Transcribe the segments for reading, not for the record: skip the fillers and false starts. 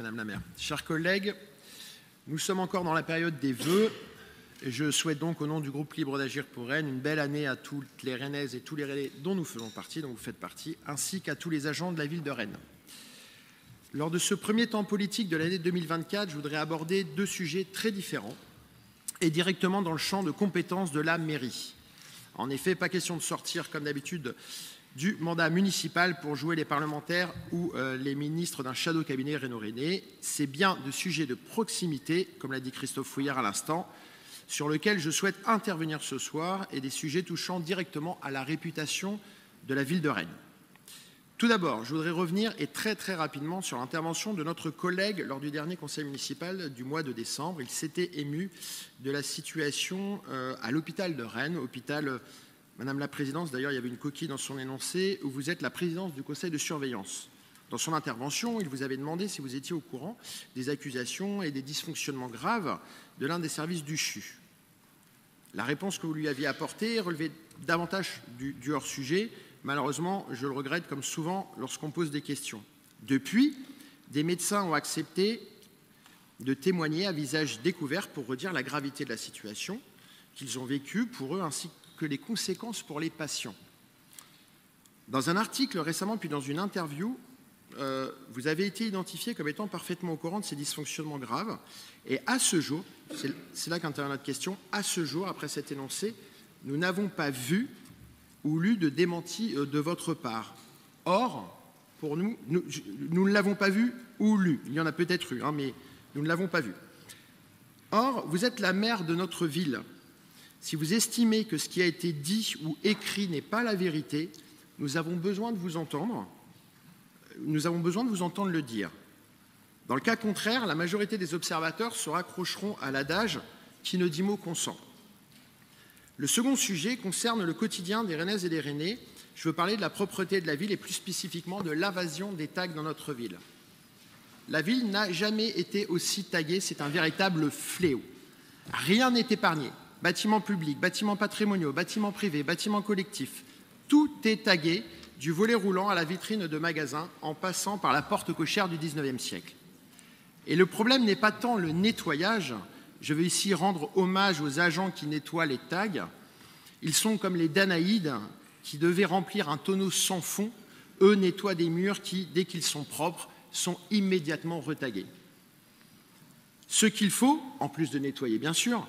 Madame la maire. Chers collègues, nous sommes encore dans la période des vœux et je souhaite donc au nom du groupe Libre d'Agir pour Rennes une belle année à toutes les Rennaises et tous les Rennais dont nous faisons partie, dont vous faites partie, ainsi qu'à tous les agents de la ville de Rennes. Lors de ce premier temps politique de l'année 2024, je voudrais aborder deux sujets très différents et directement dans le champ de compétences de la mairie. En effet, pas question de sortir comme d'habitude du mandat municipal pour jouer les parlementaires ou les ministres d'un shadow cabinet Reynaud-René. C'est bien de sujets de proximité, comme l'a dit Christophe Fouillard à l'instant, sur lesquels je souhaite intervenir ce soir et des sujets touchant directement à la réputation de la ville de Rennes. Tout d'abord, je voudrais revenir et très rapidement sur l'intervention de notre collègue lors du dernier conseil municipal du mois de décembre. Il s'était ému de la situation à l'hôpital de Rennes, hôpital, Madame la Présidente, d'ailleurs il y avait une coquille dans son énoncé, où vous êtes la présidente du conseil de surveillance. Dans son intervention, il vous avait demandé si vous étiez au courant des accusations et des dysfonctionnements graves de l'un des services du CHU. La réponse que vous lui aviez apportée relevait davantage du hors-sujet. Malheureusement, je le regrette comme souvent lorsqu'on pose des questions. Depuis, des médecins ont accepté de témoigner à visage découvert pour redire la gravité de la situation qu'ils ont vécue pour eux ainsi que les conséquences pour les patients. Dans un article récemment, puis dans une interview, vous avez été identifié comme étant parfaitement au courant de ces dysfonctionnements graves. Et à ce jour, c'est là qu'intervient notre question, à ce jour, après cet énoncé, nous n'avons pas vu ou lu de démenti de votre part. Or, pour nous ne l'avons pas vu ou lu. Il y en a peut-être eu, mais nous ne l'avons pas vu. Or, vous êtes la maire de notre ville. Si vous estimez que ce qui a été dit ou écrit n'est pas la vérité, nous avons besoin de vous entendre. Nous avons besoin de vous entendre le dire. Dans le cas contraire, la majorité des observateurs se raccrocheront à l'adage « qui ne dit mot consent ». Le second sujet concerne le quotidien des Rennaises et des Rennais. Je veux parler de la propreté de la ville et plus spécifiquement de l'invasion des tags dans notre ville. La ville n'a jamais été aussi taguée, c'est un véritable fléau. Rien n'est épargné. Bâtiments publics, bâtiments patrimoniaux, bâtiments privés, bâtiments collectifs. Tout est tagué, du volet roulant à la vitrine de magasin, en passant par la porte cochère du XIXe siècle. Et le problème n'est pas tant le nettoyage. Je veux ici rendre hommage aux agents qui nettoient les tags. Ils sont comme les Danaïdes qui devaient remplir un tonneau sans fond. Eux nettoient des murs qui, dès qu'ils sont propres, sont immédiatement retagués. Ce qu'il faut, en plus de nettoyer bien sûr,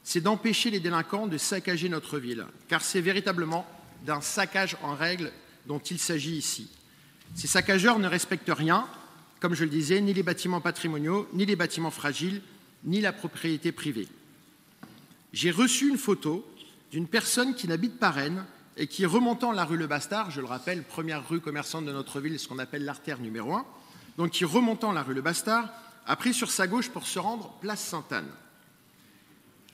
c'est d'empêcher les délinquants de saccager notre ville, car c'est véritablement d'un saccage en règle dont il s'agit ici. Ces saccageurs ne respectent rien, comme je le disais, ni les bâtiments patrimoniaux, ni les bâtiments fragiles, ni la propriété privée. J'ai reçu une photo d'une personne qui n'habite pas Rennes et qui, remontant la rue Le Bastard, je le rappelle, première rue commerçante de notre ville, ce qu'on appelle l'artère numéro 1, donc qui, remontant la rue Le Bastard, a pris sur sa gauche pour se rendre place Sainte-Anne.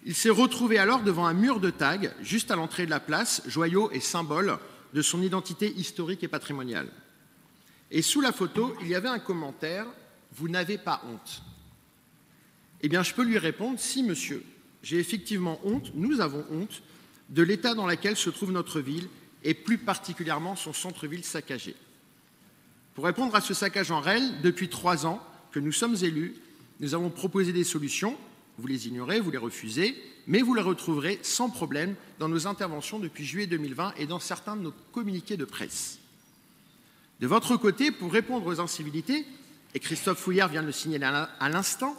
Il s'est retrouvé alors devant un mur de tags, juste à l'entrée de la place, joyau et symbole de son identité historique et patrimoniale. Et sous la photo, il y avait un commentaire « Vous n'avez pas honte ». Eh bien, je peux lui répondre « Si, monsieur, j'ai effectivement honte, nous avons honte de l'état dans lequel se trouve notre ville et plus particulièrement son centre-ville saccagé. » Pour répondre à ce saccage en règle, depuis 3 ans que nous sommes élus, nous avons proposé des solutions. Vous les ignorez, vous les refusez, mais vous les retrouverez sans problème dans nos interventions depuis juillet 2020 et dans certains de nos communiqués de presse. De votre côté, pour répondre aux incivilités, et Christophe Fouillard vient de le signaler à l'instant,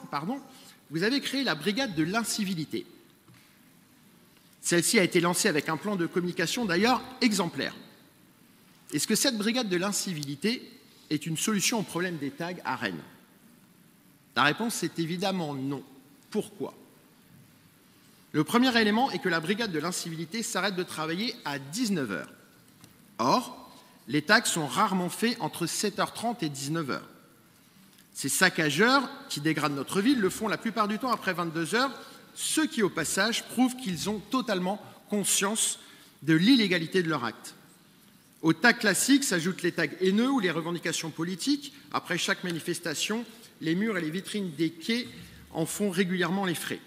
vous avez créé la brigade de l'incivilité. Celle-ci a été lancée avec un plan de communication d'ailleurs exemplaire. Est-ce que cette brigade de l'incivilité est une solution au problème des tags à Rennes? La réponse est évidemment non. Pourquoi? Le premier élément est que la brigade de l'incivilité s'arrête de travailler à 19h. Or, les tags sont rarement faits entre 7h30 et 19h. Ces saccageurs qui dégradent notre ville le font la plupart du temps après 22h, ce qui au passage prouve qu'ils ont totalement conscience de l'illégalité de leur acte. Aux tags classiques s'ajoutent les tags haineux ou les revendications politiques. Après chaque manifestation, les murs et les vitrines des quais en font régulièrement les frais.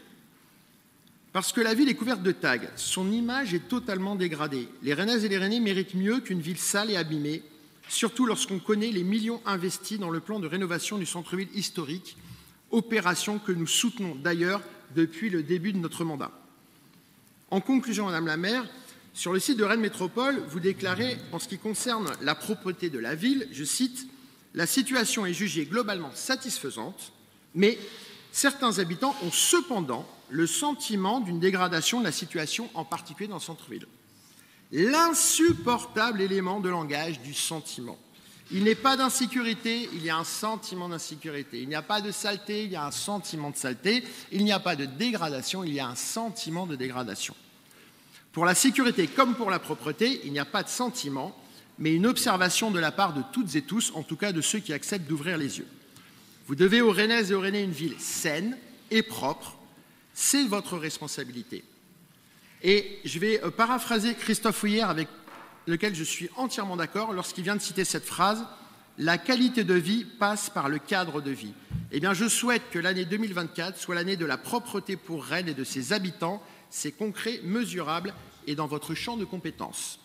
Parce que la ville est couverte de tags, son image est totalement dégradée. Les Rennaises et les Rennais méritent mieux qu'une ville sale et abîmée, surtout lorsqu'on connaît les millions investis dans le plan de rénovation du centre-ville historique, opération que nous soutenons d'ailleurs depuis le début de notre mandat. En conclusion, Madame la maire, sur le site de Rennes Métropole, vous déclarez, en ce qui concerne la propreté de la ville, je cite, « La situation est jugée globalement satisfaisante, mais certains habitants ont cependant le sentiment d'une dégradation de la situation, en particulier dans le centre-ville. » L'insupportable élément de langage du sentiment. Il n'est pas d'insécurité, il y a un sentiment d'insécurité. Il n'y a pas de saleté, il y a un sentiment de saleté. Il n'y a pas de dégradation, il y a un sentiment de dégradation. Pour la sécurité comme pour la propreté, il n'y a pas de sentiment, mais une observation de la part de toutes et tous, en tout cas de ceux qui acceptent d'ouvrir les yeux. Vous devez aux Rennaises et aux Rennais une ville saine et propre. C'est votre responsabilité. Et je vais paraphraser Christophe Houillère, avec lequel je suis entièrement d'accord, lorsqu'il vient de citer cette phrase « La qualité de vie passe par le cadre de vie ». Eh bien, je souhaite que l'année 2024 soit l'année de la propreté pour Rennes et de ses habitants. C'est concret, mesurable et dans votre champ de compétences.